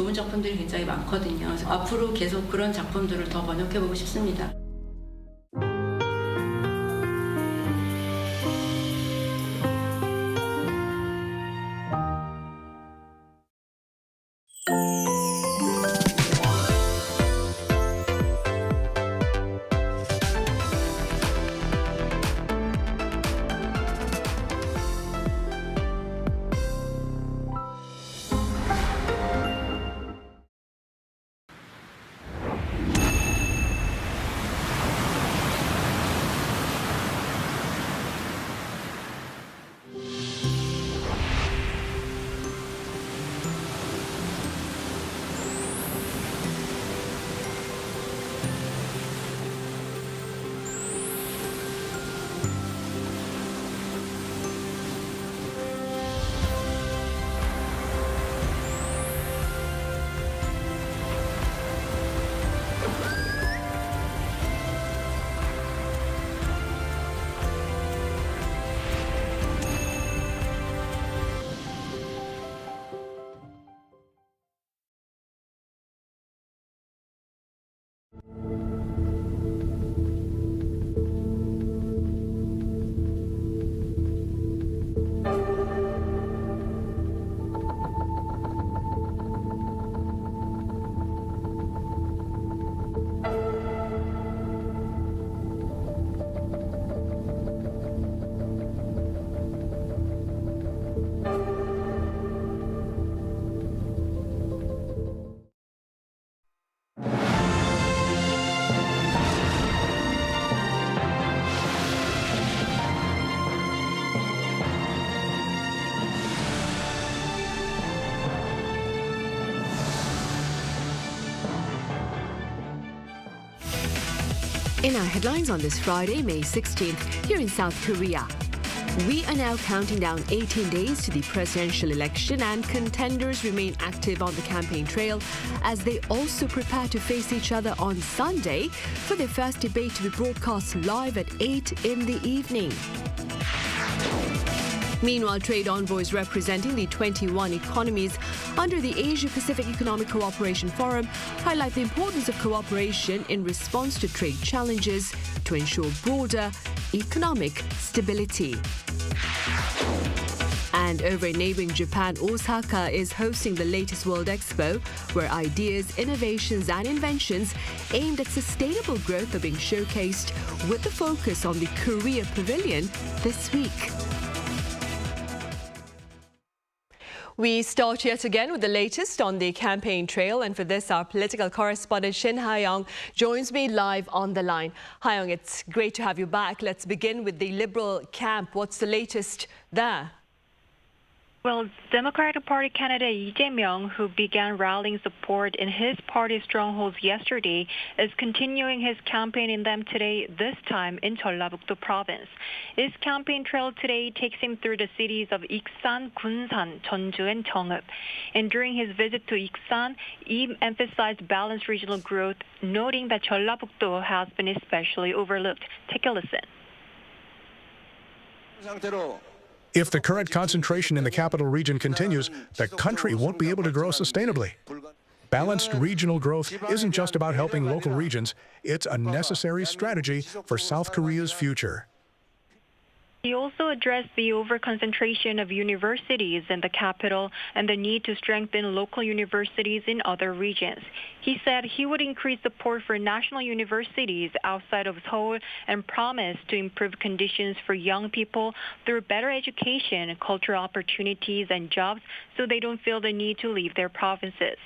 좋은 작품들이 굉장히 많거든요. 그래서 앞으로 계속 그런 작품들을 더 번역해보고 싶습니다. In our headlines on this Friday, May 16th, here in South Korea. We are now counting down 18 days to the presidential election, and contenders remain active on the campaign trail as they also prepare to face each other on Sunday for their first debate to be broadcast live at 8 in the evening. Meanwhile, trade envoys representing the 21 economies under the Asia-Pacific Economic Cooperation Forum highlight the importance of cooperation in response to trade challenges to ensure broader economic stability. And over in neighboring Japan, Osaka is hosting the latest World Expo, where ideas, innovations and inventions aimed at sustainable growth are being showcased with the focus on the Korea Pavilion this week. We start yet again with the latest on the campaign trail, and for this our political correspondent Shin Ha-young joins me live on the line. Ha-young, it's great to have you back. Let's begin with the Liberal camp. What's the latest there? Well, Democratic Party candidate Lee Jae-myung, who began rallying support in his party's strongholds yesterday, is continuing his campaign in them today, this time in Jeollabuk-do province. His campaign trail today takes him through the cities of Iksan, Gunsan, Jeonju, and Jeongeuk. And during his visit to Iksan, Lee emphasized balanced regional growth, noting that Jeollabuk-do has been especially overlooked. Take a listen. If the current concentration in the capital region continues, the country won't be able to grow sustainably. Balanced regional growth isn't just about helping local regions, it's a necessary strategy for South Korea's future. He also addressed the overconcentration of universities in the capital and the need to strengthen local universities in other regions. He said he would increase support for national universities outside of Seoul and promised to improve conditions for young people through better education, cultural opportunities, and jobs so they don't feel the need to leave their provinces.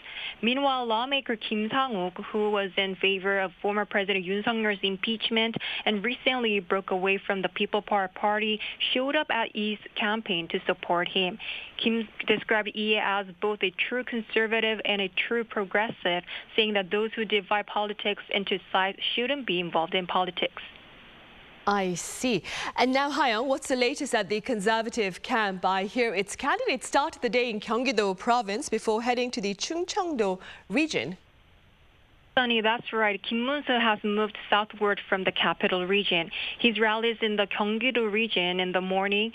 Meanwhile, lawmaker Kim Sang-wook, who was in favor of former President Yoon Suk-yeol's impeachment and recently broke away from the People Power Party, showed up at Lee's campaign to support him. Kim described Lee as both a true conservative and a true progressive, saying that those who divide politics into sides shouldn't be involved in politics. I see. And now, Ha-young, what's the latest at the Conservative camp? I hear its candidates started the day in Gyeonggi-do province before heading to the Chungcheong-do region. Sunny, that's right. Kim Moon-seo has moved southward from the capital region. His rally is in the Gyeonggi-do region in the morning.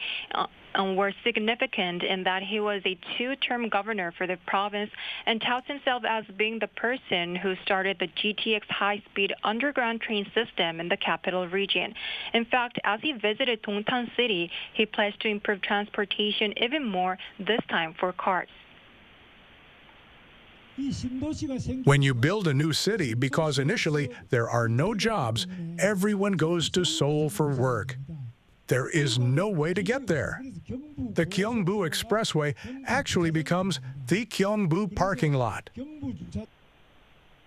were significant in that he was a two-term governor for the province and touts himself as being the person who started the GTX high-speed underground train system in the capital region. In fact, as he visited Dongtan City, he pledged to improve transportation even more, this time for cars. When you build a new city, because initially there are no jobs, everyone goes to Seoul for work. There is no way to get there. The Gyeonggi-do Expressway actually becomes the Gyeonggi-do parking lot.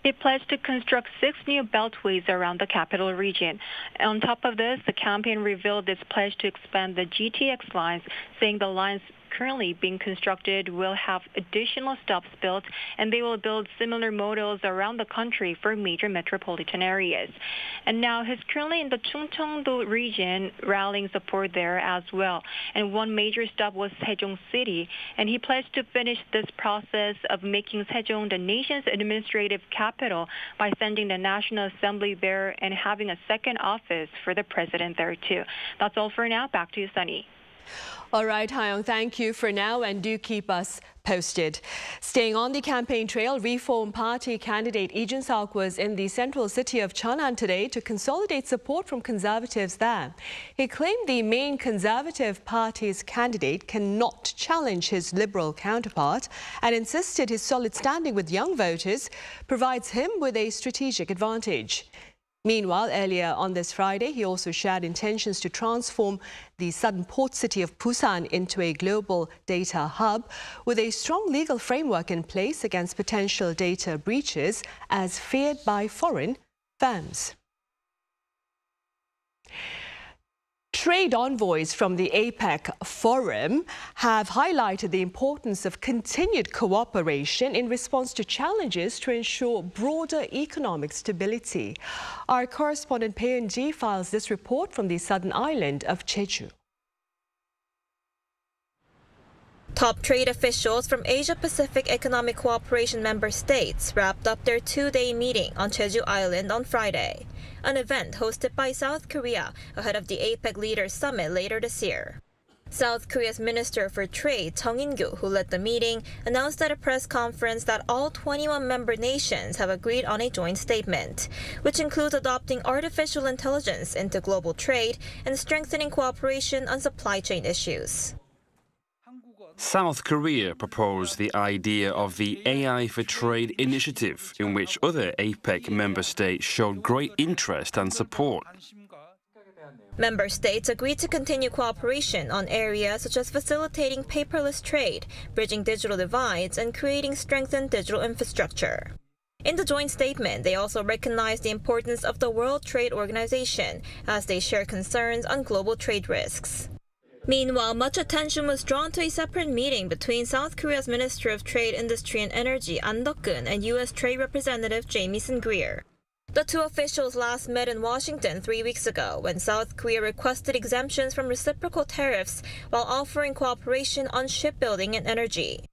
He pledged to construct 6 new beltways around the capital region. On top of this, the campaign revealed its pledge to expand the GTX lines, saying the lines currently being constructed will have additional stops built, and they will build similar models around the country for major metropolitan areas. And now he's currently in the Chungcheong-do region, rallying support there as well. And one major stop was Sejong City, and he pledged to finish this process of making Sejong the nation's administrative capital by sending the National Assembly there and having a second office for the president there too. That's all for now. Back to you, Sunny. All right, Hayoung, thank you for now, and do keep us posted. Staying on the campaign trail, Reform Party candidate Lee Jun-seok was in the central city of Cheonan today to consolidate support from conservatives there. He claimed the main Conservative Party's candidate cannot challenge his liberal counterpart and insisted his solid standing with young voters provides him with a strategic advantage. Meanwhile, earlier on this Friday, he also shared intentions to transform the southern port city of Busan into a global data hub with a strong legal framework in place against potential data breaches as feared by foreign firms. Trade envoys from the APEC forum have highlighted the importance of continued cooperation in response to challenges to ensure broader economic stability. Our correspondent Peun-ji files this report from the southern island of Jeju. Top trade officials from Asia-Pacific Economic Cooperation member states wrapped up their two-day meeting on Jeju Island on Friday, an event hosted by South Korea ahead of the APEC Leaders Summit later this year. South Korea's Minister for Trade, Sejong and Hangeul, who led the meeting, announced at a press conference that all 21 member nations have agreed on a joint statement, which includes adopting artificial intelligence into global trade and strengthening cooperation on supply chain issues. South Korea proposed the idea of the AI for Trade initiative, in which other APEC member states showed great interest and support. Member states agreed to continue cooperation on areas such as facilitating paperless trade, bridging digital divides, and creating strengthened digital infrastructure. In the joint statement, they also recognized the importance of the World Trade Organization as they share concerns on global trade risks. Meanwhile, much attention was drawn to a separate meeting between South Korea's Minister of Trade, Industry and Energy, An Deok-keun, and U.S. Trade Representative Jamieson Greer. The two officials last met in Washington 3 weeks ago when South Korea requested exemptions from reciprocal tariffs while offering cooperation on shipbuilding and energy.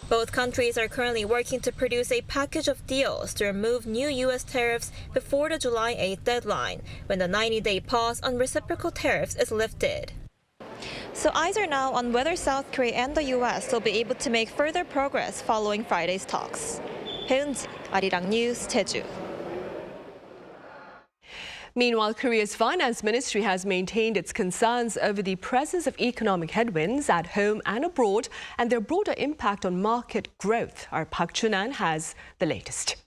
Both countries are currently working to produce a package of deals to remove new U.S. tariffs before the July 8th deadline, when the 90-day pause on reciprocal tariffs is lifted. So eyes are now on whether South Korea and the U.S. will be able to make further progress following Friday's talks. Peun-ji, Arirang News, Jeju. Meanwhile, Korea's finance ministry has maintained its concerns over the presence of economic headwinds at home and abroad and their broader impact on market growth. Our Park Chun-an has the latest.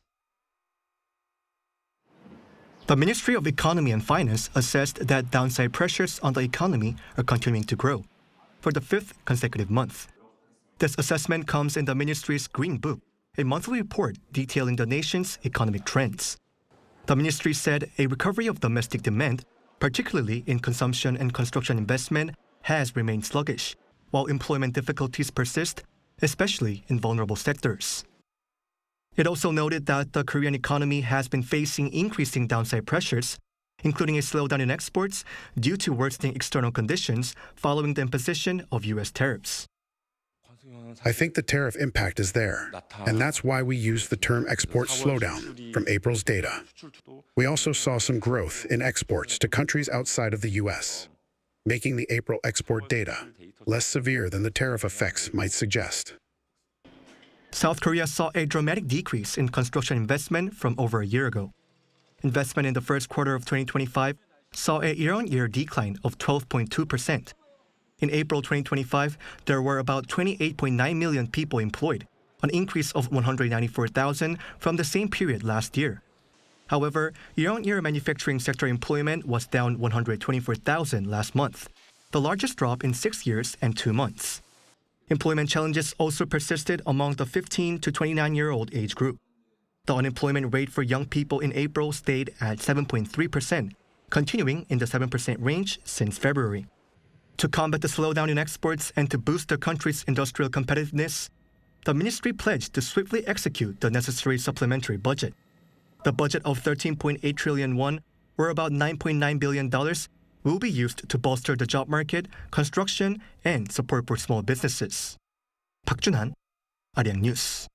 The Ministry of Economy and Finance assessed that downside pressures on the economy are continuing to grow for the 5th consecutive month. This assessment comes in the ministry's Green Book, a monthly report detailing the nation's economic trends. The ministry said a recovery of domestic demand, particularly in consumption and construction investment, has remained sluggish, while employment difficulties persist, especially in vulnerable sectors. It also noted that the Korean economy has been facing increasing downside pressures, including a slowdown in exports due to worsening external conditions following the imposition of U.S. tariffs. I think the tariff impact is there, and that's why we use the term export slowdown from April's data. We also saw some growth in exports to countries outside of the U.S. making the April export data less severe than the tariff effects might suggest. South Korea saw a dramatic decrease in construction investment from over a year ago. Investment in the first quarter of 2025 saw a year-on-year decline of 12.2%. In April 2025, there were about 28.9 million people employed, an increase of 194,000 from the same period last year. However, year-on-year manufacturing sector employment was down 124,000 last month, the largest drop in 6 years and 2 months. Employment challenges also persisted among the 15 to 29-year-old age group. The unemployment rate for young people in April stayed at 7.3%, continuing in the 7% range since February. To combat the slowdown in exports and to boost the country's industrial competitiveness, the ministry pledged to swiftly execute the necessary supplementary budget. The budget of 13.8 trillion won, or about $9.9 billion, will be used to bolster the job market, construction, and support for small businesses. Park Jun-han, Arirang News.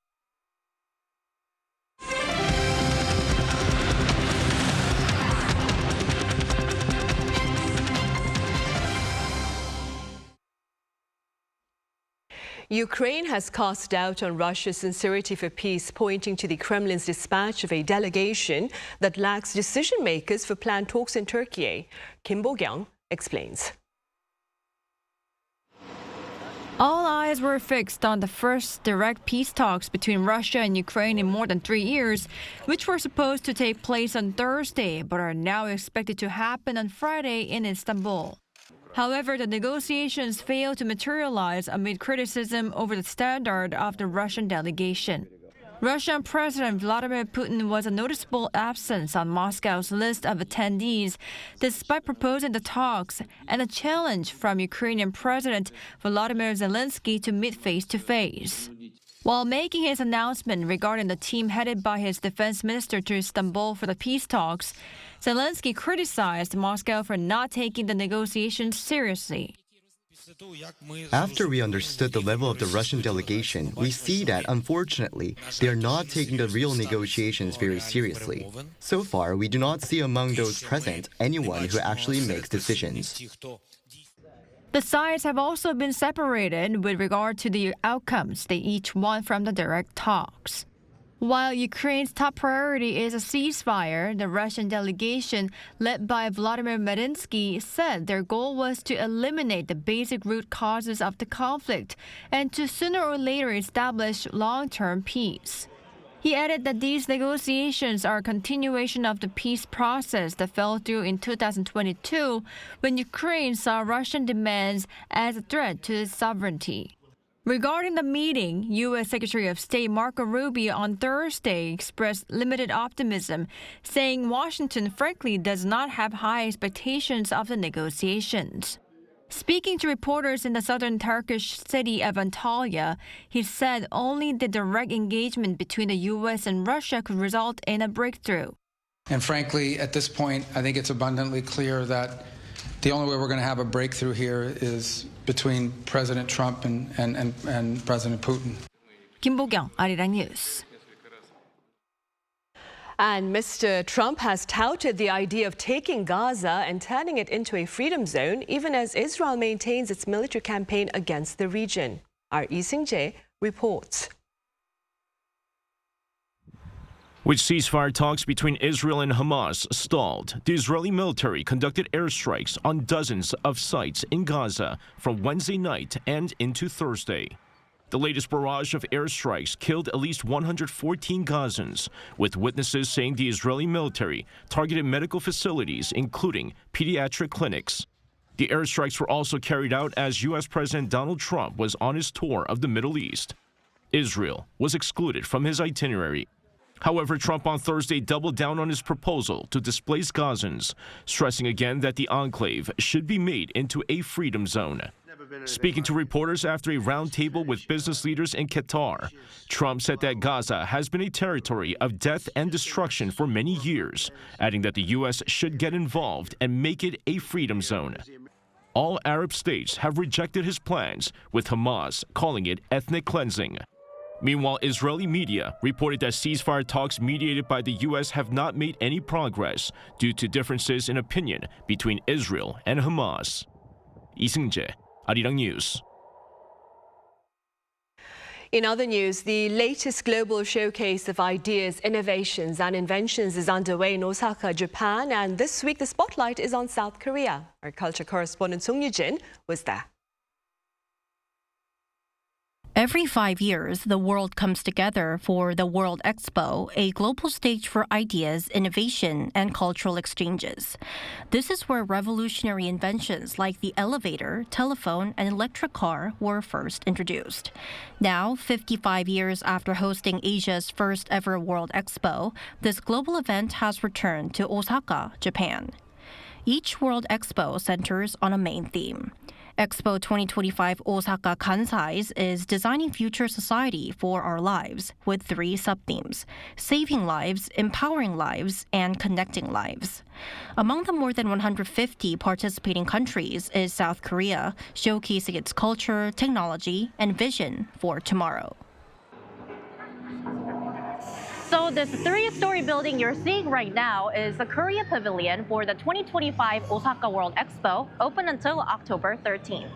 Ukraine has cast doubt on Russia's sincerity for peace, pointing to the Kremlin's dispatch of a delegation that lacks decision makers for planned talks in Turkey. Kim Bo-kyung explains. All eyes were fixed on the first direct peace talks between Russia and Ukraine in more than 3 years, which were supposed to take place on Thursday, but are now expected to happen on Friday in Istanbul. However, the negotiations failed to materialize amid criticism over the standard of the Russian delegation. Russian President Vladimir Putin was a noticeable absence on Moscow's list of attendees, despite proposing the talks and a challenge from Ukrainian President Volodymyr Zelensky to meet face-to-face. While making his announcement regarding the team headed by his defense minister to Istanbul for the peace talks, Zelensky criticized Moscow for not taking the negotiations seriously. After we understood the level of the Russian delegation, we see that, unfortunately, they are not taking the real negotiations very seriously. So far, we do not see among those present anyone who actually makes decisions. The sides have also been separated with regard to the outcomes they each want from the direct talks. While Ukraine's top priority is a ceasefire, the Russian delegation, led by Vladimir Medinsky, said their goal was to eliminate the basic root causes of the conflict and to sooner or later establish long-term peace. He added that these negotiations are a continuation of the peace process that fell through in 2022 when Ukraine saw Russian demands as a threat to its sovereignty. Regarding the meeting, U.S. Secretary of State Marco Rubio on Thursday expressed limited optimism, saying Washington frankly does not have high expectations of the negotiations. Speaking to reporters in the southern Turkish city of Antalya, he said only the direct engagement between the U.S. and Russia could result in a breakthrough. And frankly, at this point, I think it's abundantly clear that the only way we're going to have a breakthrough here is between President Trump and President Putin. Kim Bo-kyung, Arirang News. And Mr. Trump has touted the idea of taking Gaza and turning it into a freedom zone, even as Israel maintains its military campaign against the region. Our Lee Seung-jae reports. With ceasefire talks between Israel and Hamas stalled, the Israeli military conducted airstrikes on dozens of sites in Gaza from Wednesday night and into Thursday. The latest barrage of airstrikes killed at least 114 Gazans, with witnesses saying the Israeli military targeted medical facilities, including pediatric clinics. The airstrikes were also carried out as U.S. President Donald Trump was on his tour of the Middle East. Israel was excluded from his itinerary. However, Trump on Thursday doubled down on his proposal to displace Gazans, stressing again that the enclave should be made into a freedom zone. Speaking to reporters after a roundtable with business leaders in Qatar, Trump said that Gaza has been a territory of death and destruction for many years, adding that the U.S. should get involved and make it a freedom zone. All Arab states have rejected his plans, with Hamas calling it ethnic cleansing. Meanwhile, Israeli media reported that ceasefire talks mediated by the U.S. have not made any progress due to differences in opinion between Israel and Hamas. 이승재, Arirang News. In other news, the latest global showcase of ideas, innovations and inventions is underway in Osaka, Japan, and this week the spotlight is on South Korea. Our culture correspondent Jin was there. Every 5 years, the world comes together for the World Expo, a global stage for ideas, innovation, and cultural exchanges. This is where revolutionary inventions like the elevator, telephone, and electric car were first introduced. Now, 55 years after hosting Asia's first ever World Expo, this global event has returned to Osaka, Japan. Each World Expo centers on a main theme. Expo 2025 Osaka Kansai is designing future society for our lives with 3 sub-themes: saving lives, empowering lives, and connecting lives. Among the more than 150 participating countries is South Korea, showcasing its culture, technology, and vision for tomorrow. So this 3-story building you're seeing right now is the Korea Pavilion for the 2025 Osaka World Expo, open until October 13th.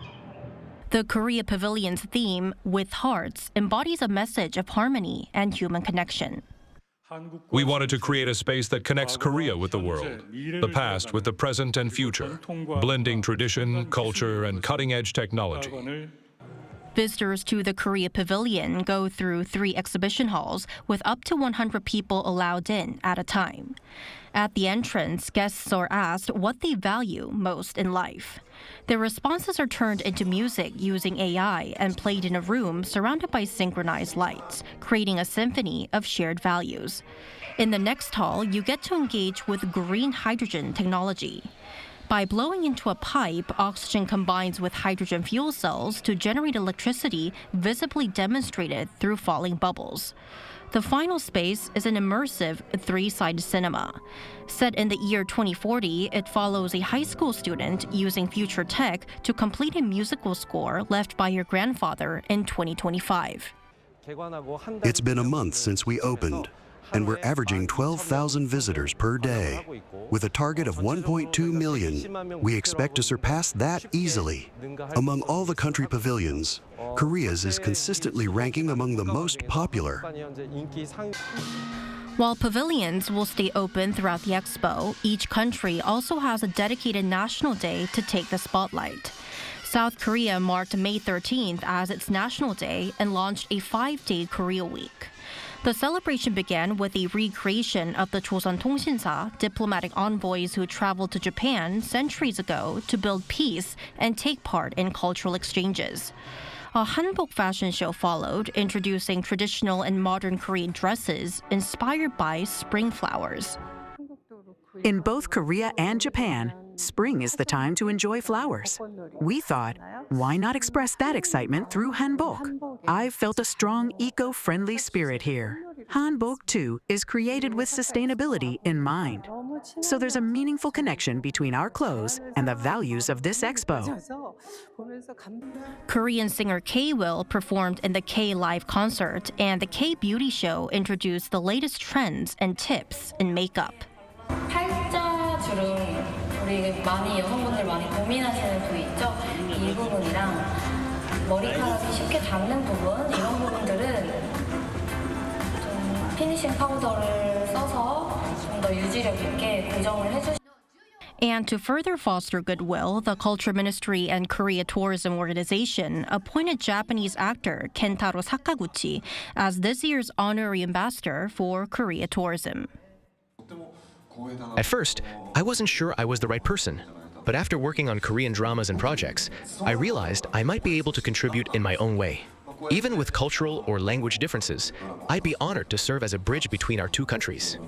The Korea Pavilion's theme, With Hearts, embodies a message of harmony and human connection. We wanted to create a space that connects Korea with the world, the past with the present and future, blending tradition, culture, and cutting-edge technology. Visitors to the Korea Pavilion go through 3 exhibition halls with up to 100 people allowed in at a time. At the entrance, guests are asked what they value most in life. Their responses are turned into music using AI and played in a room surrounded by synchronized lights, creating a symphony of shared values. In the next hall, you get to engage with green hydrogen technology. By blowing into a pipe, oxygen combines with hydrogen fuel cells to generate electricity visibly demonstrated through falling bubbles. The final space is an immersive 3-sided cinema. Set in the year 2040, it follows a high school student using future tech to complete a musical score left by her grandfather in 2025. It's been a month since we opened, and we're averaging 12,000 visitors per day. With a target of 1.2 million, we expect to surpass that easily. Among all the country pavilions, Korea's is consistently ranking among the most popular. While pavilions will stay open throughout the expo, each country also has a dedicated national day to take the spotlight. South Korea marked May 13th as its National Day and launched a 5-day Korea Week. The celebration began with a recreation of the Choson Tongsinsa, diplomatic envoys who traveled to Japan centuries ago to build peace and take part in cultural exchanges. A hanbok fashion show followed, introducing traditional and modern Korean dresses inspired by spring flowers. In both Korea and Japan, spring is the time to enjoy flowers. We thought, why not express that excitement through hanbok? I've felt a strong eco-friendly spirit here. Hanbok, too, is created with sustainability in mind. So there's a meaningful connection between our clothes and the values of this expo. Korean singer K-Will performed in the K-Live concert, and the K-Beauty show introduced the latest trends and tips in makeup. 팔자 주름, 우리 많이 여성분들 많이 고민하시는 부위 있죠? 이 부분이랑 머리카락이 쉽게 닿는 부분, 이런 부분들은 좀 피니싱 파우더를 써서 좀 더 유지력 있게 고정을 해주시면. And to further foster goodwill, the Culture Ministry and Korea Tourism Organization appointed Japanese actor Kentaro Sakaguchi as this year's honorary ambassador for Korea tourism. At first, I wasn't sure I was the right person, but after working on Korean dramas and projects, I realized I might be able to contribute in my own way. Even with cultural or language differences, I'd be honored to serve as a bridge between our two countries.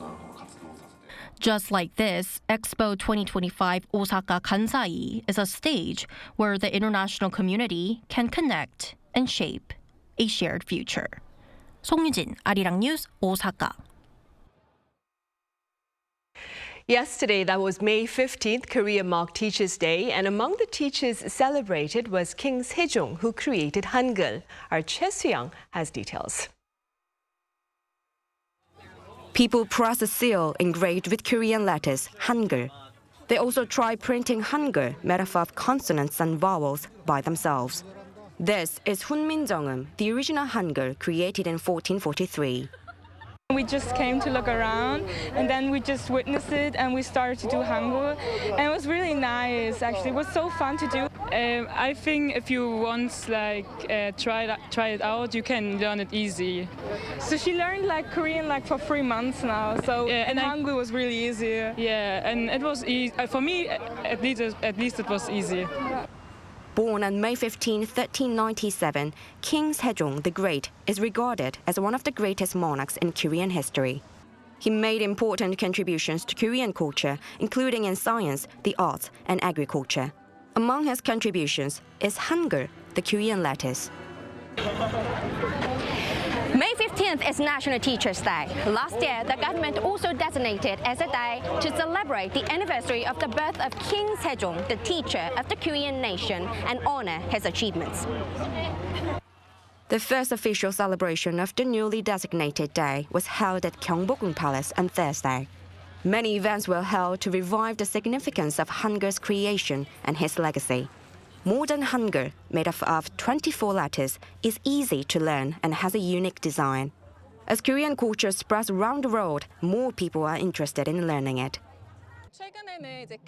Just like this, Expo 2025 Osaka Kansai is a stage where the international community can connect and shape a shared future. 송유진, Arirang News, Osaka. Yesterday, that was May 15th, Korea marked Teachers' Day, and among the teachers celebrated was King Sejong, who created Hangeul. Our Choi Soo-young has details. People press a seal engraved with Korean letters, Hangeul. They also tried printing Hangul, made up of consonants and vowels, by themselves. This is Hunminjeongum, the original Hangul created in 1443. We just came to look around, and then we just witnessed it, and we started to do Hangul, and it was really nice. Actually, it was so fun to do. I think if you once try it out, you can learn it easy. So she learned Korean for 3 months now. So and Hangul was really easy. Yeah, and it was easy for me. At least it was easy. Born on May 15, 1397, King Sejong the Great is regarded as one of the greatest monarchs in Korean history. He made important contributions to Korean culture, including in science, the arts, and agriculture. Among his contributions is Hangul, the Korean letters. May 15th is National Teachers' Day. Last year, the government also designated as a day to celebrate the anniversary of the birth of King Sejong, the teacher of the Korean nation, and honor his achievements. The first official celebration of the newly designated day was held at Gyeongbokgung Palace on Thursday. Many events were held to revive the significance of Hangul's creation and his legacy. Modern Hangul, made up of 24 letters, is easy to learn and has a unique design. As Korean culture spreads around the world, more people are interested in learning it.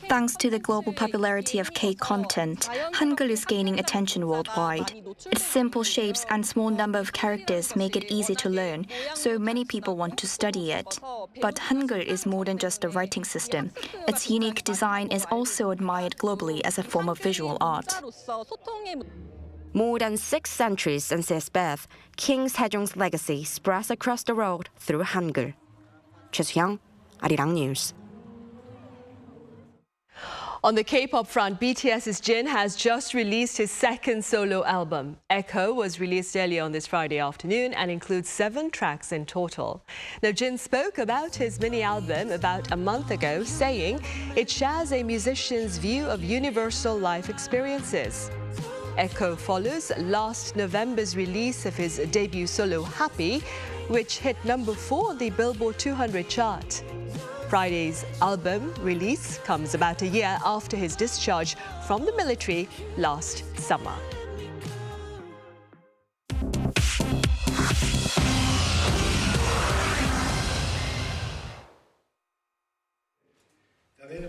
Thanks to the global popularity of K-content, Hangul is gaining attention worldwide. Its simple shapes and small number of characters make it easy to learn, so many people want to study it. But Hangul is more than just a writing system. Its unique design is also admired globally as a form of visual art. More than 6 centuries since his birth, King Sejong's legacy spreads across the world through Hangul. Sejong, Arirang News. On the K-pop front, BTS's Jin has just released his second solo album. Expo was released earlier on this Friday afternoon and includes 7 tracks in total. Now, Jin spoke about his mini-album about a month ago, saying it shares a musician's view of universal life experiences. Expo follows last November's release of his debut solo, Happy, which hit number 4 on the Billboard 200 chart. Friday's album release comes about a year after his discharge from the military last summer.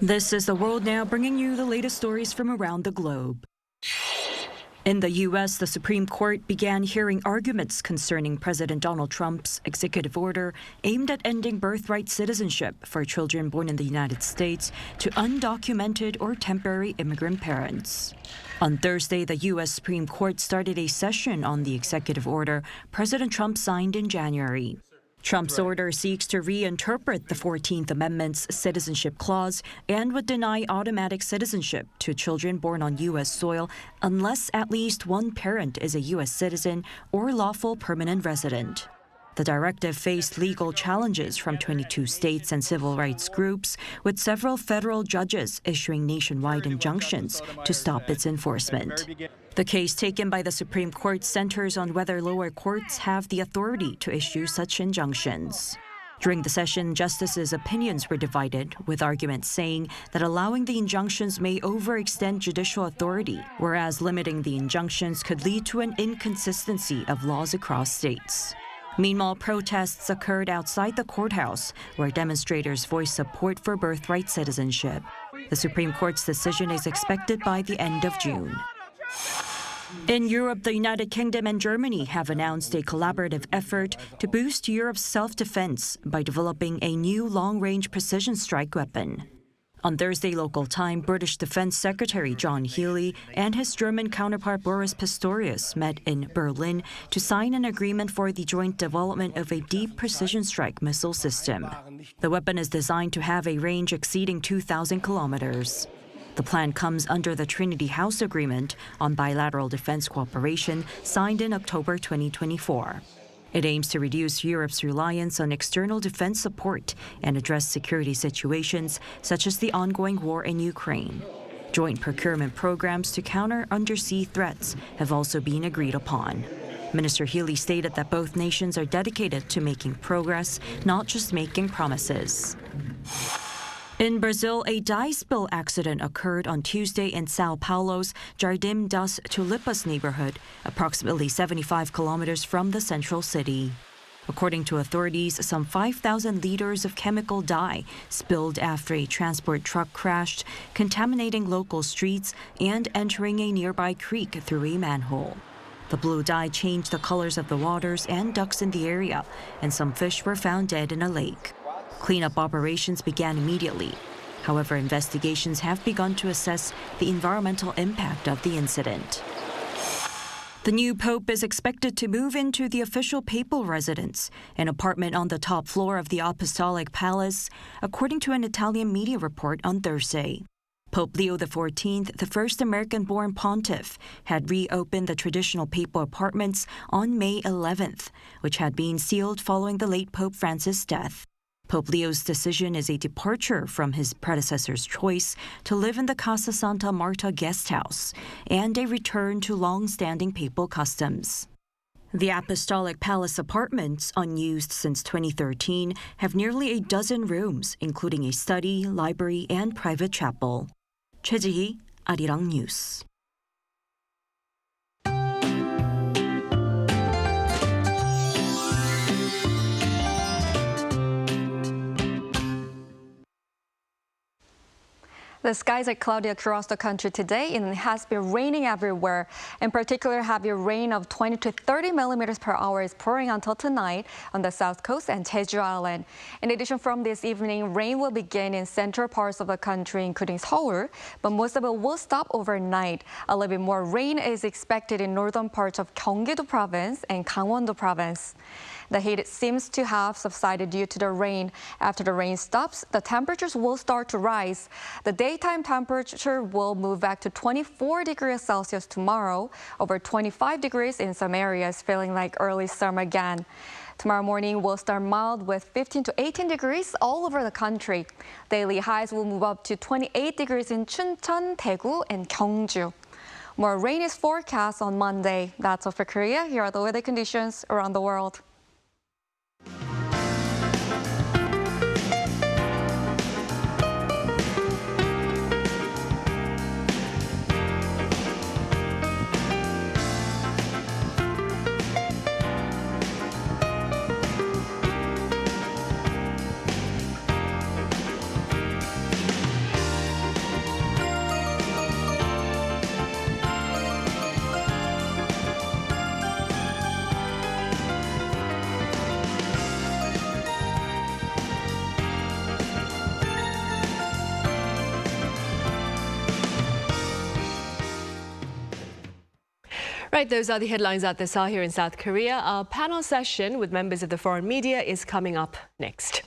This is The World Now, bringing you the latest stories from around the globe. In the U.S., the Supreme Court began hearing arguments concerning President Donald Trump's executive order aimed at ending birthright citizenship for children born in the United States to undocumented or temporary immigrant parents. On Thursday, the U.S. Supreme Court started a session on the executive order President Trump signed in January. Trump's order seeks to reinterpret the 14th Amendment's citizenship clause and would deny automatic citizenship to children born on U.S. soil unless at least one parent is a U.S. citizen or lawful permanent resident. The directive faced legal challenges from 22 states and civil rights groups, with several federal judges issuing nationwide injunctions to stop its enforcement. The case taken by the Supreme Court centers on whether lower courts have the authority to issue such injunctions. During the session, justices' opinions were divided, with arguments saying that allowing the injunctions may overextend judicial authority, whereas limiting the injunctions could lead to an inconsistency of laws across states. Meanwhile, protests occurred outside the courthouse, where demonstrators voiced support for birthright citizenship. The Supreme Court's decision is expected by the end of June. In Europe, the United Kingdom and Germany have announced a collaborative effort to boost Europe's self-defense by developing a new long-range precision strike weapon. On Thursday local time, British Defense Secretary John Healey and his German counterpart Boris Pistorius met in Berlin to sign an agreement for the joint development of a deep precision strike missile system. The weapon is designed to have a range exceeding 2,000 kilometers. The plan comes under the Trinity House Agreement on bilateral defense cooperation signed in October 2024. It aims to reduce Europe's reliance on external defense support and address security situations such as the ongoing war in Ukraine. Joint procurement programs to counter undersea threats have also been agreed upon. Minister Healey stated that both nations are dedicated to making progress, not just making promises. In Brazil, a dye spill accident occurred on Tuesday in Sao Paulo's Jardim das Tulipas neighborhood, approximately 75 kilometers from the central city. According to authorities, some 5,000 liters of chemical dye spilled after a transport truck crashed, contaminating local streets and entering a nearby creek through a manhole. The blue dye changed the colors of the waters and ducks in the area, and some fish were found dead in a lake. Cleanup operations began immediately. However, investigations have begun to assess the environmental impact of the incident. The new pope is expected to move into the official papal residence, an apartment on the top floor of the Apostolic Palace, according to an Italian media report on Thursday. Pope Leo XIV, the first American-born pontiff, had reopened the traditional papal apartments on May 11th, which had been sealed following the late Pope Francis' death. Pope Leo's decision is a departure from his predecessor's choice to live in the Casa Santa Marta guest house and a return to long-standing papal customs. The Apostolic Palace apartments, unused since 2013, have nearly a dozen rooms, including a study, library, and private chapel. 최지희, Arirang News. The skies are cloudy across the country today, and it has been raining everywhere. In particular, heavy rain of 20 to 30 millimeters per hour is pouring until tonight on the south coast and Jeju Island. In addition, from this evening, rain will begin in central parts of the country, including Seoul, but most of it will stop overnight. A little bit more rain is expected in northern parts of Gyeonggi-do province and Gangwon-do province. The heat seems to have subsided due to the rain. After the rain stops, the temperatures will start to rise. The daytime temperature will move back to 24 degrees Celsius tomorrow, over 25 degrees in some areas, feeling like early summer again. Tomorrow morning will start mild with 15 to 18 degrees all over the country. Daily highs will move up to 28 degrees in Chuncheon, Daegu, and Gyeongju. More rain is forecast on Monday. That's all for Korea. Here are the weather conditions around the world. Right, those are the headlines at this hour here in South Korea. Our panel session with members of the foreign media is coming up next.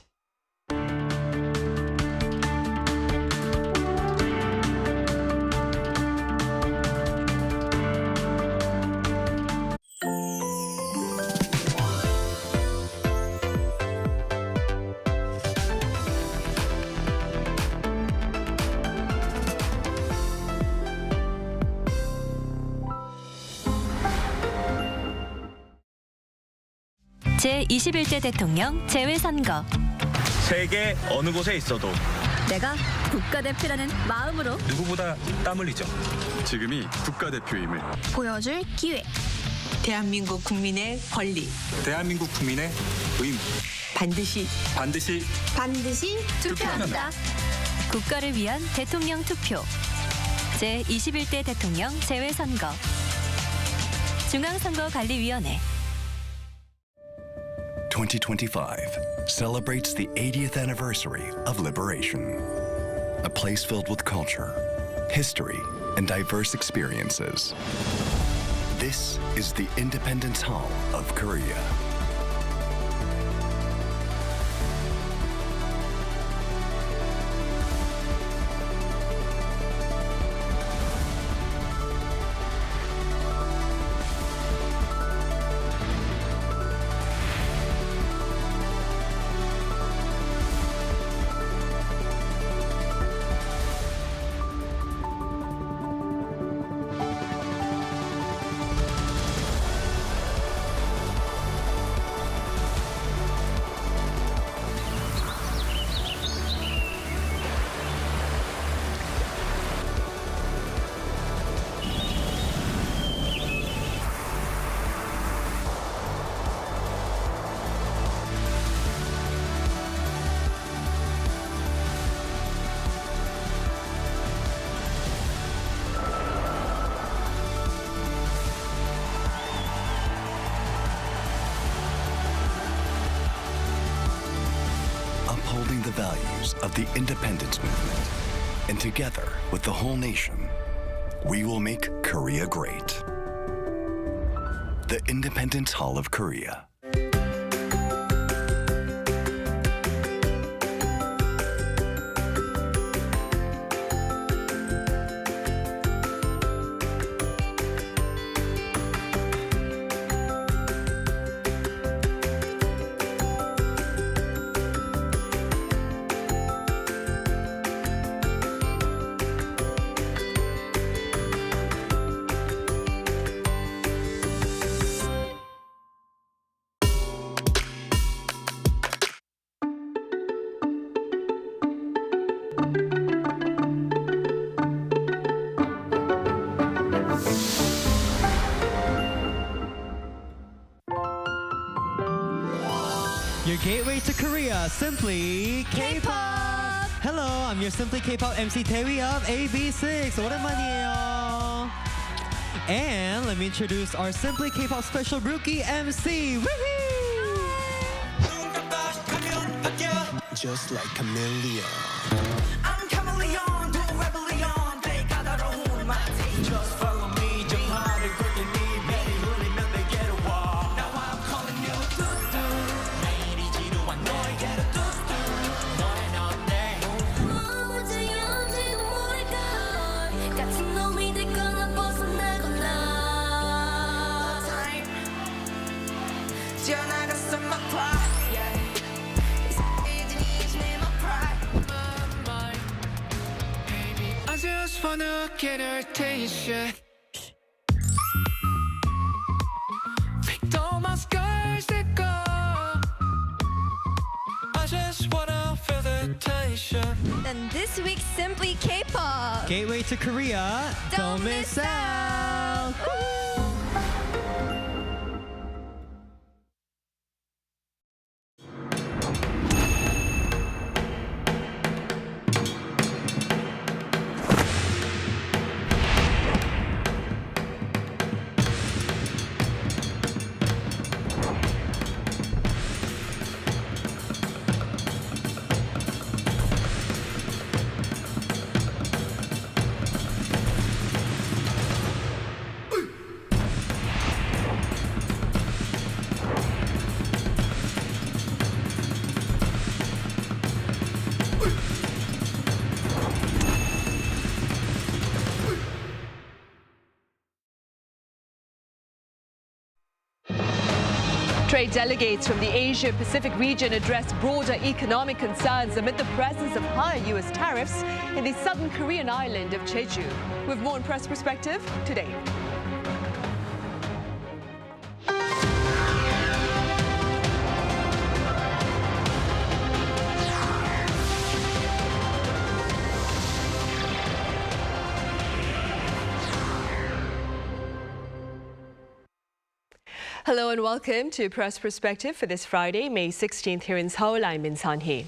제21대 대통령 재외선거. 세계 어느 곳에 있어도 내가 국가대표라는 마음으로 누구보다 땀 흘리죠. 지금이 국가대표임을 보여줄 기회. 대한민국 국민의 권리. 대한민국 국민의 의무. 반드시 투표합니다. 국가를 위한 대통령 투표. 제21대 대통령 재외선거. 중앙선거관리위원회. 2025 celebrates the 80th anniversary of liberation. A place filled with culture, history, and diverse experiences. This is the Independence Hall of Korea. upholding the values of the independence movement. And together with the whole nation, we will make Korea great. The Independence Hall of Korea. Your gateway to Korea, Simply K-pop. Hello, I'm your Simply K-pop MC Taewi of AB6. 오랜만이에요. And let me introduce our Simply K-pop special rookie MC. Woohoo! Just like chameleon. I'm chameleon, do rebellion. 내 까다로운 마티. Just follow me. 좀 말을 굵게 네 배에 흘리면 내게로 와. Now I'm calling you 뚜뚜. 매일이 지루한 너에게로 뚜뚜. 너의 너네. 뭐지 언제도 모를걸. 같은 놈이 됐거나 벗어나거나. Time. 뛰어나갔어 my pride. I just wanna get her attention. Picked all my scars that go. I just wanna feel the tension. Then this week's Simply K-pop. Gateway to Korea. Don't miss out. Trade delegates from the Asia-Pacific region addressed broader economic concerns amid the presence of higher U.S. tariffs in the southern Korean island of Jeju. With more on Press Perspective today. Hello and welcome to Press Perspective for this Friday, May 16th here in Seoul. I'm Min San-hee.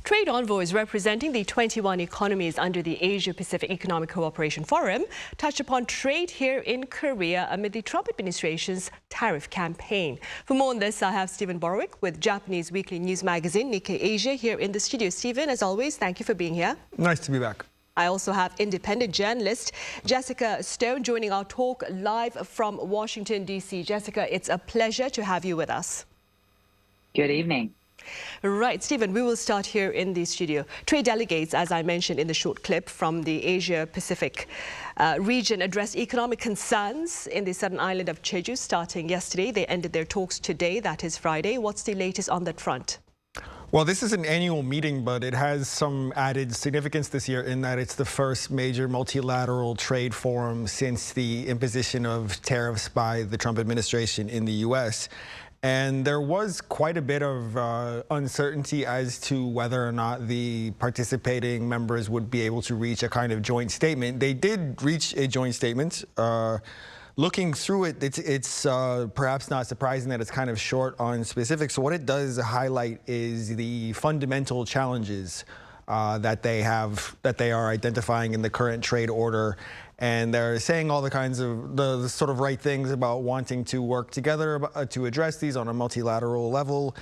Trade envoys representing the 21 economies under the Asia-Pacific Economic Cooperation Forum touched upon trade here in Korea amid the Trump administration's tariff campaign. For more on this, I have Stephen Borwick with Japanese weekly news magazine Nikkei Asia here in the studio. Stephen, as always, thank you for being here. Nice to be back. I also have independent journalist Jessica Stone joining our talk live from Washington, D.C. Jessica, it's a pleasure to have you with us. Good evening. Right, Stephen, we will start here in the studio. Trade delegates, as I mentioned in the short clip from the Asia-Pacific region, addressed economic concerns in the southern island of Jeju starting yesterday. They ended their talks today, that is Friday. What's the latest on that front? Well, this is an annual meeting, but it has some added significance this year in that it's the first major multilateral trade forum since the imposition of tariffs by the Trump administration in the U.S. And there was quite a bit of uncertainty as to whether or not the participating members would be able to reach a kind of joint statement. They did reach a joint statement. Looking through it, it's perhaps not surprising that it's kind of short on specifics. So what it does highlight is the fundamental challenges that they are identifying in the current trade order. And they're saying all the kinds of the sort of right things about wanting to work together to address these on a multilateral level.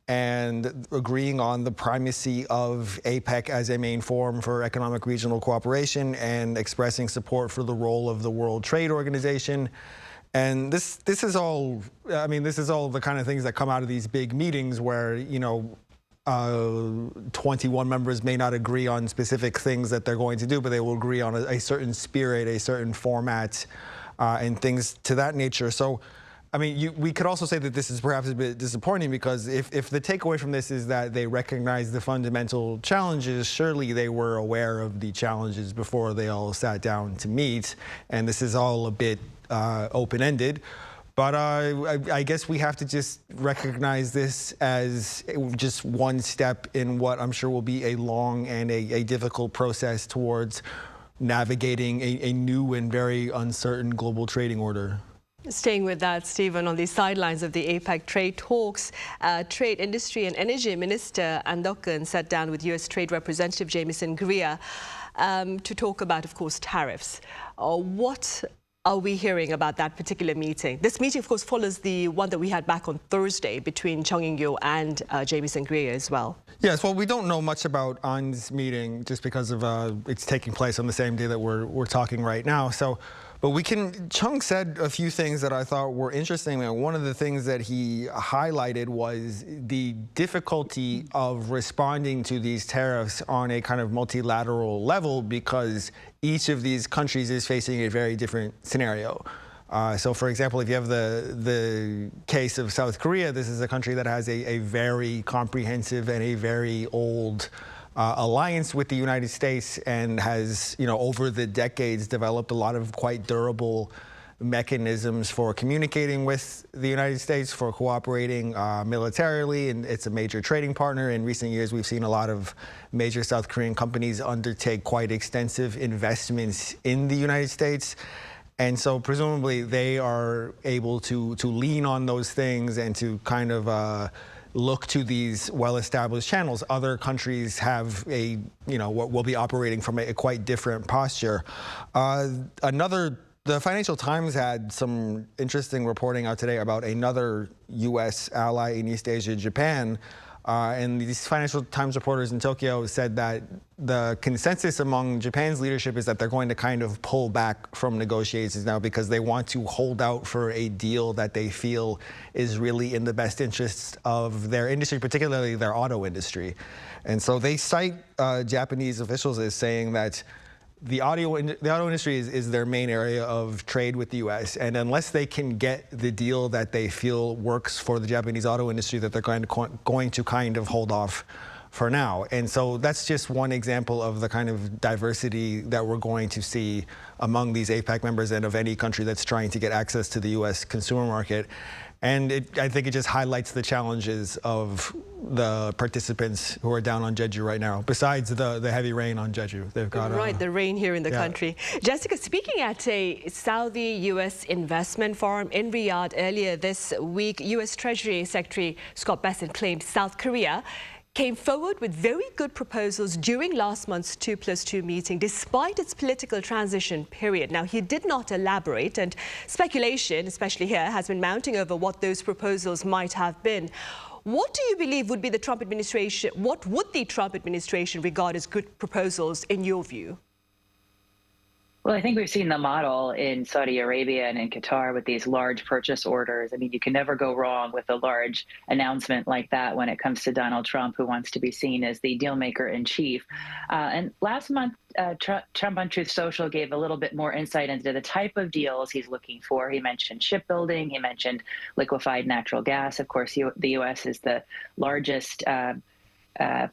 and agreeing on the primacy of APEC as a main forum for economic regional cooperation and expressing support for the role of the World Trade Organization. And this is all, I mean, this is all the kind of things that come out of these big meetings where, 21 members may not agree on specific things that they're going to do, but they will agree on a certain spirit, a certain format, and things to that nature. So, I mean, we could also say that this is perhaps a bit disappointing because if the takeaway from this is that they recognize the fundamental challenges, surely they were aware of the challenges before they all sat down to meet. And this is all a bit open-ended. But I guess we have to just recognize this as just one step in what I'm sure will be a long and a difficult process towards navigating a new and very uncertain global trading order. Staying with that, Stephen, on the sidelines of the APEC trade talks, Trade, Industry and Energy Minister An Dok-keun sat down with U.S. Trade Representative Jamieson Greer to talk about, of course, tariffs. What are we hearing about that particular meeting? This meeting, of course, follows the one that we had back on Thursday between Chung In-gyo and Jamieson Greer as well. Yes, well, we don't know much about An's meeting just because of it's taking place on the same day that we're talking right now. So, but Chung said a few things that I thought were interesting. And one of the things that he highlighted was the difficulty of responding to these tariffs on a kind of multilateral level because each of these countries is facing a very different scenario. So, for example, if you have the case of South Korea, this is a country that has a very comprehensive and a very old alliance with the United States and has, over the decades developed a lot of quite durable mechanisms for communicating with the United States, for cooperating militarily, and it's a major trading partner. In recent years, we've seen a lot of major South Korean companies undertake quite extensive investments in the United States. And so presumably they are able to lean on those things and to kind of look to these well-established channels. Other countries have will be operating from a quite different posture. The Financial Times had some interesting reporting out today about another U.S. ally in East Asia, Japan. And these Financial Times reporters in Tokyo said that the consensus among Japan's leadership is that they're going to kind of pull back from negotiations now because they want to hold out for a deal that they feel is really in the best interests of their industry, particularly their auto industry. And so they cite Japanese officials as saying that the auto industry is their main area of trade with the U.S. And unless they can get the deal that they feel works for the Japanese auto industry, that they're going to kind of hold off for now. And so that's just one example of the kind of diversity that we're going to see among these APEC members and of any country that's trying to get access to the U.S. consumer market. And I think it just highlights the challenges of the participants who are down on Jeju right now, besides the heavy rain on Jeju. They've got the rain here in the country. Jessica, speaking at a Saudi-U.S. investment forum in Riyadh earlier this week, U.S. Treasury Secretary Scott Bessent claimed South Korea came forward with very good proposals during last month's 2+2 meeting, despite its political transition period. Now, he did not elaborate, and speculation, especially here, has been mounting over what those proposals might have been. What do you believe would be the Trump administration, what would the Trump administration regard as good proposals in your view? Well, I think we've seen the model in Saudi Arabia and in Qatar with these large purchase orders. I mean, you can never go wrong with a large announcement like that when it comes to Donald Trump, who wants to be seen as the deal maker in chief. And last month, Trump on Truth Social gave a little bit more insight into the type of deals he's looking for. He mentioned shipbuilding. He mentioned liquefied natural gas. Of course, the U.S. is the largest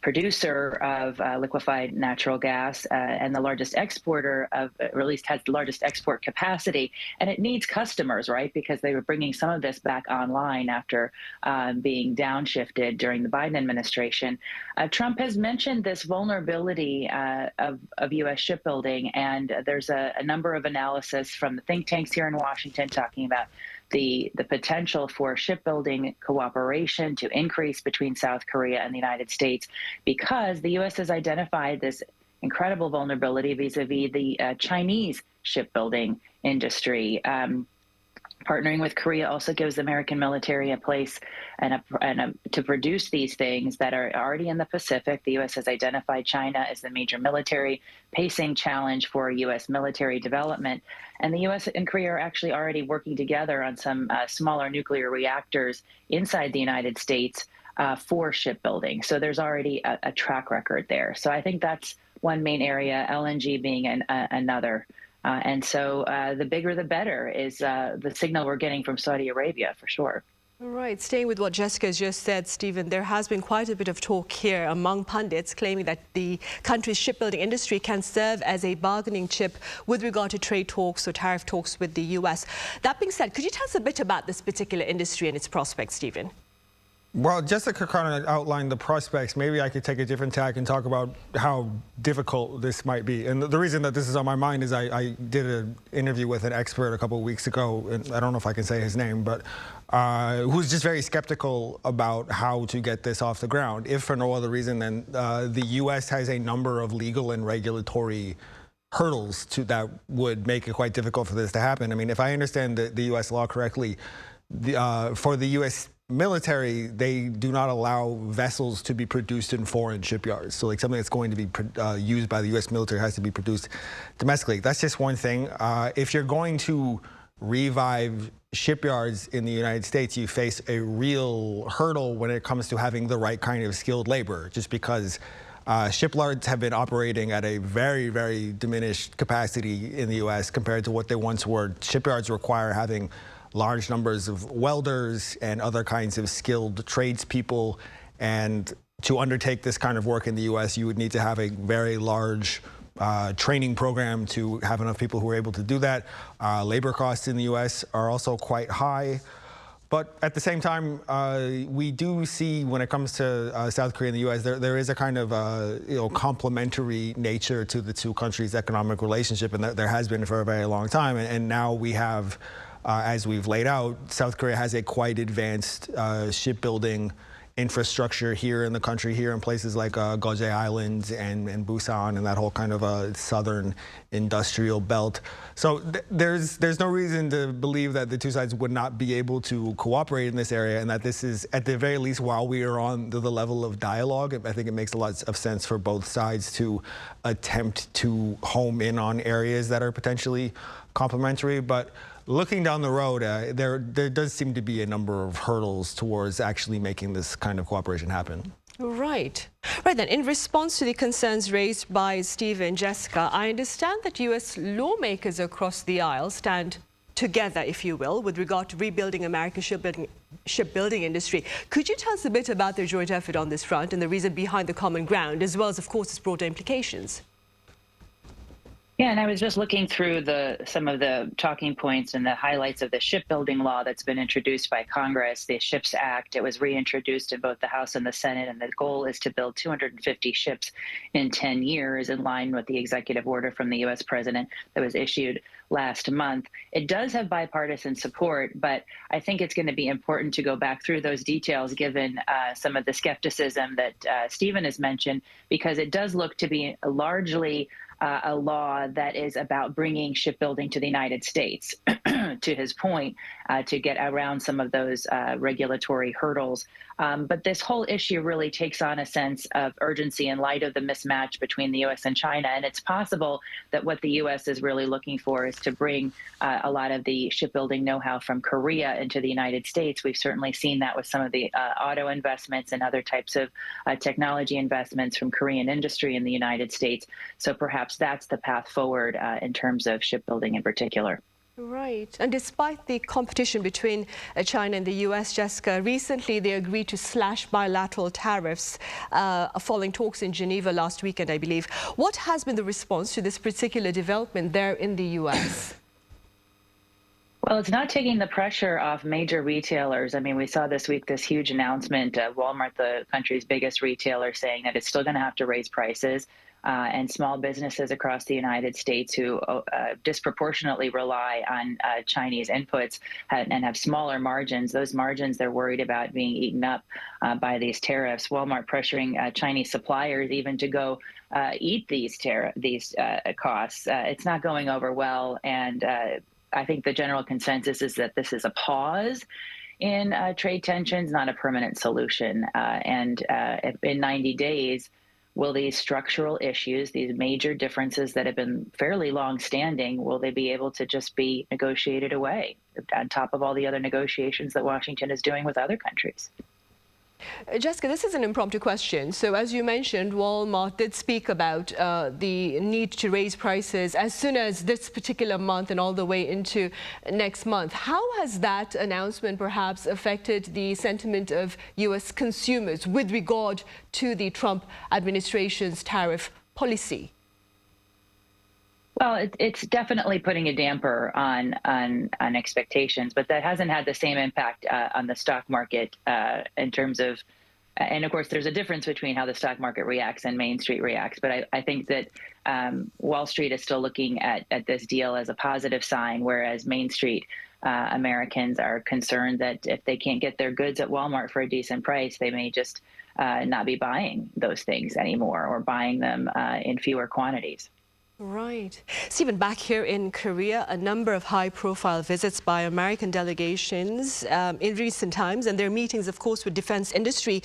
producer of liquefied natural gas and the largest exporter of, or at least has the largest export capacity. And it needs customers, right? Because they were bringing some of this back online after being downshifted during the Biden administration. Trump has mentioned this vulnerability of U.S. shipbuilding, and there's a number of analysis from the think tanks here in Washington talking about the potential for shipbuilding cooperation to increase between South Korea and the United States, because the U.S. has identified this incredible vulnerability vis-a-vis the Chinese shipbuilding industry. Partnering with Korea also gives the American military a place to produce these things that are already in the Pacific. The U.S. has identified China as the major military pacing challenge for U.S. military development. And the U.S. and Korea are actually already working together on some smaller nuclear reactors inside the United States for shipbuilding. So there's already a track record there. So I think that's one main area, LNG being another. And so the bigger the better is the signal we're getting from Saudi Arabia, for sure. All right, staying with what Jessica just said, Stephen, there has been quite a bit of talk here among pundits claiming that the country's shipbuilding industry can serve as a bargaining chip with regard to trade talks or tariff talks with the U.S. That being said, could you tell us a bit about this particular industry and its prospects, Stephen? Well, Jessica kind of outlined the prospects. Maybe I could take a different tack and talk about how difficult this might be. And the reason that this is on my mind is I did an interview with an expert a couple of weeks ago, and I don't know if I can say his name, but who's just very skeptical about how to get this off the ground, if for no other reason than the U.S. has a number of legal and regulatory hurdles that would make it quite difficult for this to happen. I mean, if I understand the U.S. law correctly, for the U.S. military, they do not allow vessels to be produced in foreign shipyards. So like something that's going to be used by the U.S. military has to be produced domestically. That's just one thing. If you're going to revive shipyards in the United States, you face a real hurdle when it comes to having the right kind of skilled labor, just because shipyards have been operating at a very, very diminished capacity in the U.S. compared to what they once were. Shipyards require having large numbers of welders and other kinds of skilled tradespeople. And to undertake this kind of work in the U.S., you would need to have a very large training program to have enough people who are able to do that. Labor costs in the U.S. are also quite high. But at the same time, we do see when it comes to South Korea and the U.S., there is a kind of complementary nature to the two countries' economic relationship, and there has been for a very long time. And now we have, as we've laid out, South Korea has a quite advanced shipbuilding infrastructure here in the country, here in places like Gyeonggi-do Islands and Busan and that whole kind of southern industrial belt. So there's no reason to believe that the two sides would not be able to cooperate in this area, and that this is, at the very least, while we are on the level of dialogue, I think it makes a lot of sense for both sides to attempt to home in on areas that are potentially complementary. But looking down the road, there does seem to be a number of hurdles towards actually making this kind of cooperation happen. Right. Right then, in response to the concerns raised by Steve and Jessica, I understand that U.S. lawmakers across the aisle stand together, if you will, with regard to rebuilding America's shipbuilding industry. Could you tell us a bit about their joint effort on this front and the reason behind the common ground, as well as, of course, its broader implications? Yeah, and I was just looking through some of the talking points and the highlights of the shipbuilding law that's been introduced by Congress, the SHIPS Act. It was reintroduced in both the House and the Senate, and the goal is to build 250 ships in 10 years, in line with the executive order from the U.S. president that was issued last month. It does have bipartisan support, but I think it's going to be important to go back through those details, given some of the skepticism that Stephen has mentioned, because it does look to be largely a law that is about bringing shipbuilding to the United States, to his point, to get around some of those regulatory hurdles. But this whole issue really takes on a sense of urgency in light of the mismatch between the U.S. and China. And it's possible that what the U.S. is really looking for is to bring a lot of the shipbuilding know-how from Korea into the United States. We've certainly seen that with some of the auto investments and other types of technology investments from Korean industry in the United States. So perhaps that's the path forward in terms of shipbuilding in particular. Right. And despite the competition between China and the U.S., Jessica, recently they agreed to slash bilateral tariffs following talks in Geneva last weekend, I believe. What has been the response to this particular development there in the U.S.? Well, it's not taking the pressure off major retailers. I mean, we saw this week this huge announcement of Walmart, the country's biggest retailer, saying that it's still going to have to raise prices. And small businesses across the United States who disproportionately rely on Chinese inputs and have smaller margins. Those margins, they're worried about being eaten up by these tariffs. Walmart pressuring Chinese suppliers even to go eat these costs. It's not going over well, and I think the general consensus is that this is a pause in trade tensions, not a permanent solution. If in 90 days, will these structural issues, these major differences that have been fairly long-standing, will they be able to just be negotiated away on top of all the other negotiations that Washington is doing with other countries? Jessica, this is an impromptu question. So as you mentioned, Walmart did speak about the need to raise prices as soon as this particular month and all the way into next month. How has that announcement perhaps affected the sentiment of U.S. consumers with regard to the Trump administration's tariff policy? Well, it's definitely putting a damper on expectations, but that hasn't had the same impact on the stock market in terms of, and of course, there's a difference between how the stock market reacts and Main Street reacts. But I think that Wall Street is still looking at this deal as a positive sign, whereas Main Street Americans are concerned that if they can't get their goods at Walmart for a decent price, they may just not be buying those things anymore or buying them in fewer quantities. Right. Stephen, back here in Korea, a number of high-profile visits by American delegations in recent times, and their meetings, of course, with defense industry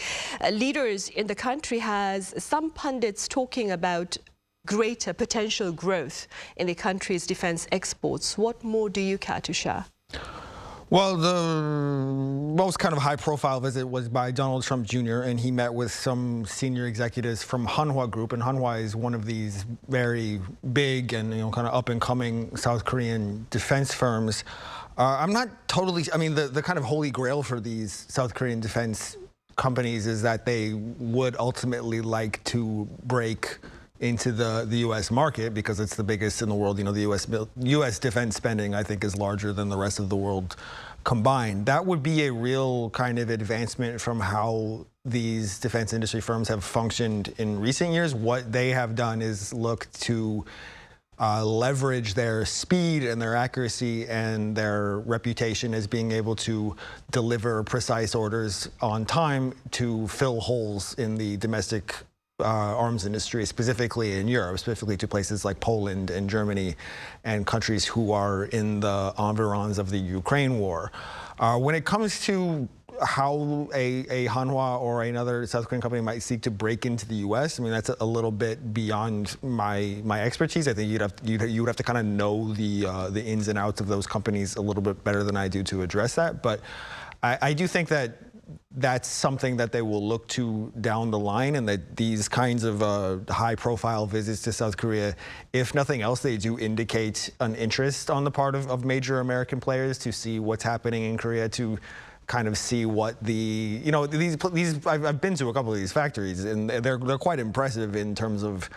leaders in the country has some pundits talking about greater potential growth in the country's defense exports. What more do you care to share? Well, the most kind of high-profile visit was by Donald Trump Jr., and he met with some senior executives from Hanwha Group, and Hanwha is one of these very big and kind of up-and-coming South Korean defense firms. I'm not totally. I mean, the kind of holy grail for these South Korean defense companies is that they would ultimately like to break into the U.S. market because it's the biggest in the world. You know, the U.S. defense spending, I think, is larger than the rest of the world combined. That would be a real kind of advancement from how these defense industry firms have functioned in recent years. What they have done is look to leverage their speed and their accuracy and their reputation as being able to deliver precise orders on time to fill holes in the domestic arms industry, specifically in Europe, specifically to places like Poland and Germany and countries who are in the environs of the Ukraine war. When it comes to how a Hanwha or another South Korean company might seek to break into the U.S., I mean, that's a little bit beyond my expertise. I think you would have to kind of know the ins and outs of those companies a little bit better than I do to address that. But I do think that that's something that they will look to down the line, and that these kinds of high-profile visits to South Korea, if nothing else, they do indicate an interest on the part of major American players to see what's happening in Korea, to kind of see what the, I've been to a couple of these factories, and they're quite impressive in terms of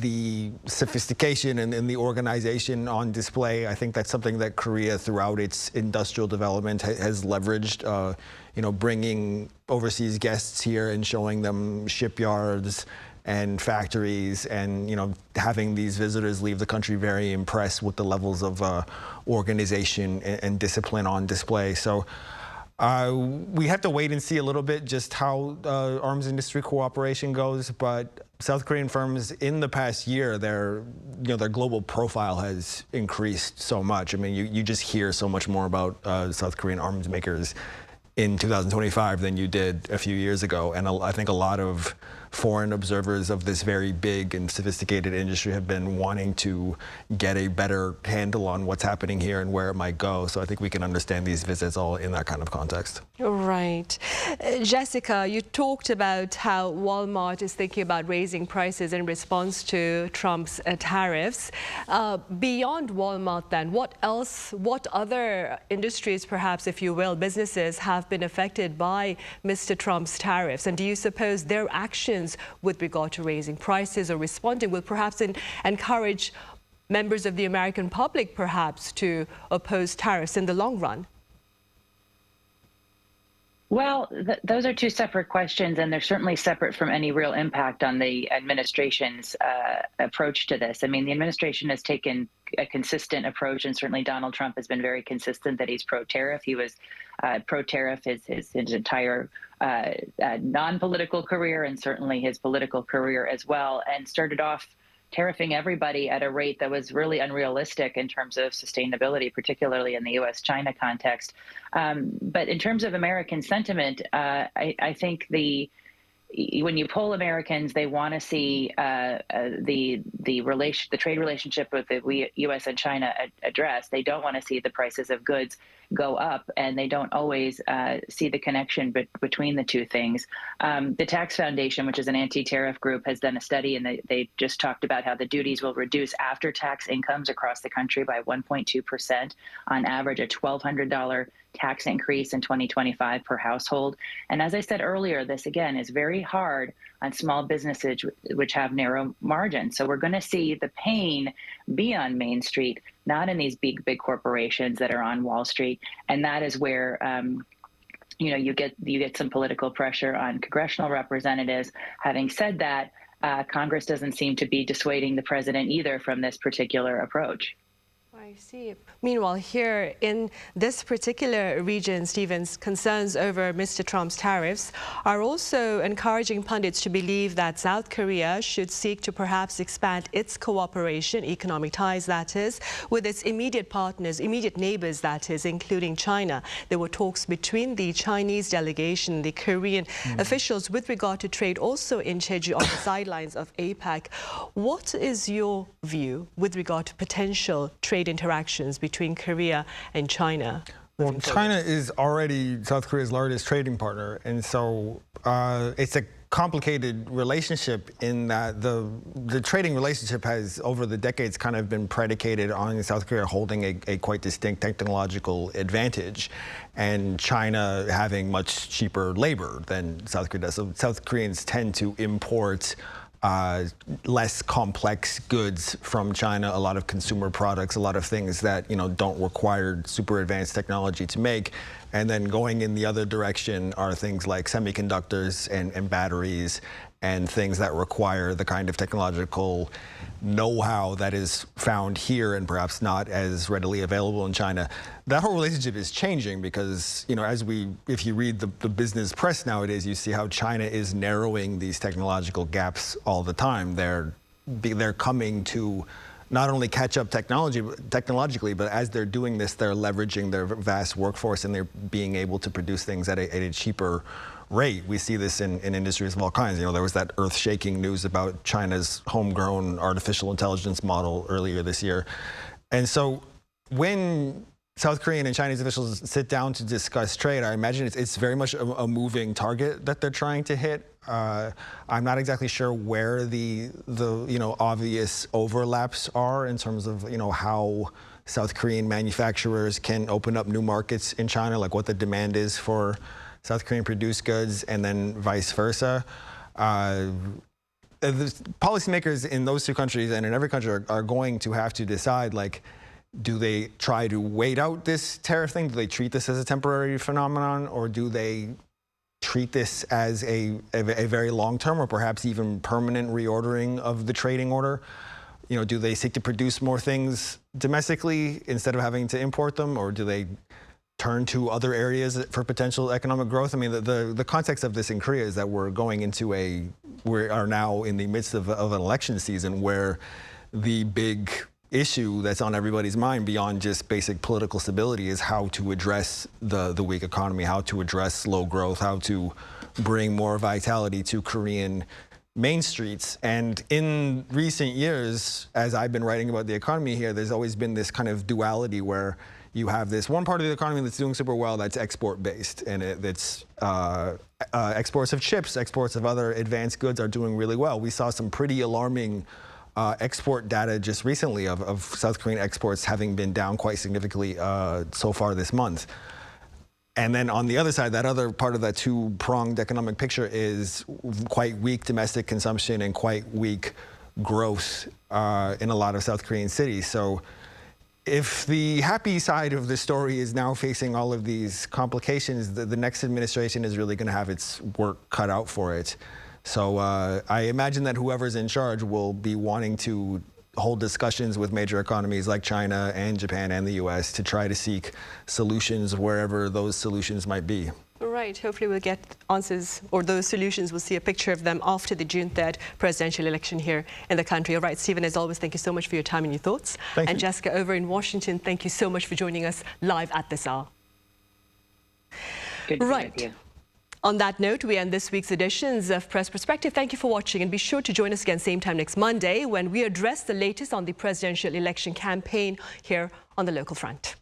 the sophistication and the organization on display. I think that's something that Korea, throughout its industrial development, has leveraged. Bringing overseas guests here and showing them shipyards and factories, and having these visitors leave the country very impressed with the levels of organization and discipline on display. So we have to wait and see a little bit just how arms industry cooperation goes. But South Korean firms in the past year, their global profile has increased so much. I mean, you just hear so much more about South Korean arms makers in 2025 than you did a few years ago. And I think a lot of foreign observers of this very big and sophisticated industry have been wanting to get a better handle on what's happening here and where it might go. So I think we can understand these visits all in that kind of context. Right. Jessica, you talked about how Walmart is thinking about raising prices in response to Trump's tariffs. Beyond Walmart then, what other industries, perhaps, if you will, businesses have been affected by Mr. Trump's tariffs? And do you suppose their actions with regard to raising prices or responding will perhaps encourage members of the American public perhaps to oppose tariffs in the long run? Well, those are two separate questions, and they're certainly separate from any real impact on the administration's approach to this. I mean, the administration has taken a consistent approach, and certainly Donald Trump has been very consistent that he's pro-tariff. He was pro-tariff his entire non-political career, and certainly his political career as well, and started off tariffing everybody at a rate that was really unrealistic in terms of sustainability, particularly in the U.S.-China context. But in terms of American sentiment, I think when you poll Americans, they want to see the trade relationship with the U.S. and China addressed. They don't want to see the prices of goods go up, and they don't always see the connection between the two things. The Tax Foundation, which is an anti-tariff group, has done a study, and they just talked about how the duties will reduce after-tax incomes across the country by 1.2%, on average a $1,200 tax increase in 2025 per household. And as I said earlier, this again is very hard on small businesses which have narrow margins. So we're going to see the pain be on Main Street, not in these big corporations that are on Wall Street. And that is where you get some political pressure on congressional representatives. Having said that, Congress doesn't seem to be dissuading the president either from this particular approach. I see. Meanwhile, here in this particular region, Stevens, concerns over Mr. Trump's tariffs are also encouraging pundits to believe that South Korea should seek to perhaps expand its cooperation, economic ties that is, with its immediate partners, immediate neighbors that is, including China. There were talks between the Chinese delegation, the Korean officials with regard to trade also in Jeju on the sidelines of APEC. What is your view with regard to potential trade interactions between Korea and China? Well, China is already South Korea's largest trading partner, and so it's a complicated relationship in that the trading relationship has, over the decades, kind of been predicated on South Korea holding a quite distinct technological advantage, and China having much cheaper labor than South Korea does. So South Koreans tend to import less complex goods from China, a lot of consumer products, a lot of things that don't require super advanced technology to make. And then going in the other direction are things like semiconductors and batteries and things that require the kind of technological know-how that is found here and perhaps not as readily available in China. That whole relationship is changing because, if you read the business press nowadays, you see how China is narrowing these technological gaps all the time. They're coming to not only catch up technologically, but as they're doing this, they're leveraging their vast workforce and they're being able to produce things at a cheaper rate. We see this in industries of all kinds. There was that earth-shaking news about China's homegrown artificial intelligence model earlier this year. And so when South Korean and Chinese officials sit down to discuss trade, I imagine it's very much a moving target that they're trying to hit. I'm not exactly sure where the obvious overlaps are in terms of how South Korean manufacturers can open up new markets in China, like what the demand is for South Korean produced goods, and then vice versa. The policymakers in those two countries and in every country are going to have to decide, do they try to wait out this tariff thing? Do they treat this as a temporary phenomenon, or do they treat this as a very long-term or perhaps even permanent reordering of the trading order? Do they seek to produce more things domestically instead of having to import them, or do they turn to other areas for potential economic growth? I mean, the context of this in Korea is that we are now in the midst of an election season where the big issue that's on everybody's mind beyond just basic political stability is how to address the weak economy, how to address slow growth, how to bring more vitality to Korean main streets. And in recent years, as I've been writing about the economy here, there's always been this kind of duality where you have this one part of the economy that's doing super well that's export-based, and it's exports of chips, exports of other advanced goods are doing really well. We saw some pretty alarming export data just recently of South Korean exports having been down quite significantly so far this month. And then on the other side, that other part of that two-pronged economic picture is quite weak domestic consumption and quite weak growth in a lot of South Korean cities. So if the happy side of the story is now facing all of these complications, the next administration is really going to have its work cut out for it. So I imagine that whoever's in charge will be wanting to hold discussions with major economies like China and Japan and the US to try to seek solutions wherever those solutions might be. Right. right. Hopefully we'll get answers, or those solutions. We'll see a picture of them after the June 3rd presidential election here in the country. All right, Stephen, as always, thank you so much for your time and your thoughts. Thank and you. Jessica, over in Washington, thank you so much for joining us live at this hour. Good to right. be with you. On that note, we end this week's editions of Press Perspective. Thank you for watching, and be sure to join us again same time next Monday when we address the latest on the presidential election campaign here on the local front.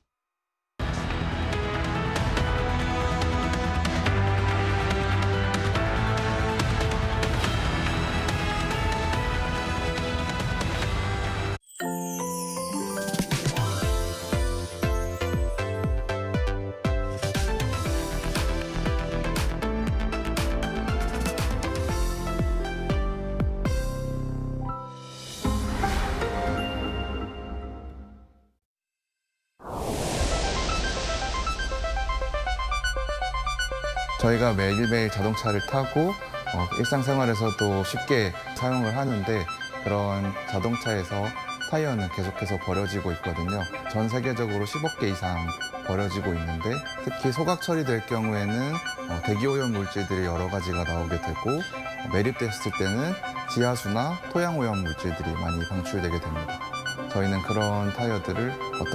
저희가 매일매일 자동차를 타고 일상생활에서도 쉽게 사용을 하는데 그런 자동차에서 타이어는 계속해서 버려지고 있거든요. 전 세계적으로 10억 개 이상 버려지고 있는데 특히 소각 처리될 경우에는 대기오염 물질들이 여러 가지가 나오게 되고 매립됐을 때는 지하수나 토양오염 물질들이 많이 방출되게 됩니다. 저희는 그런 타이어들을 어떻게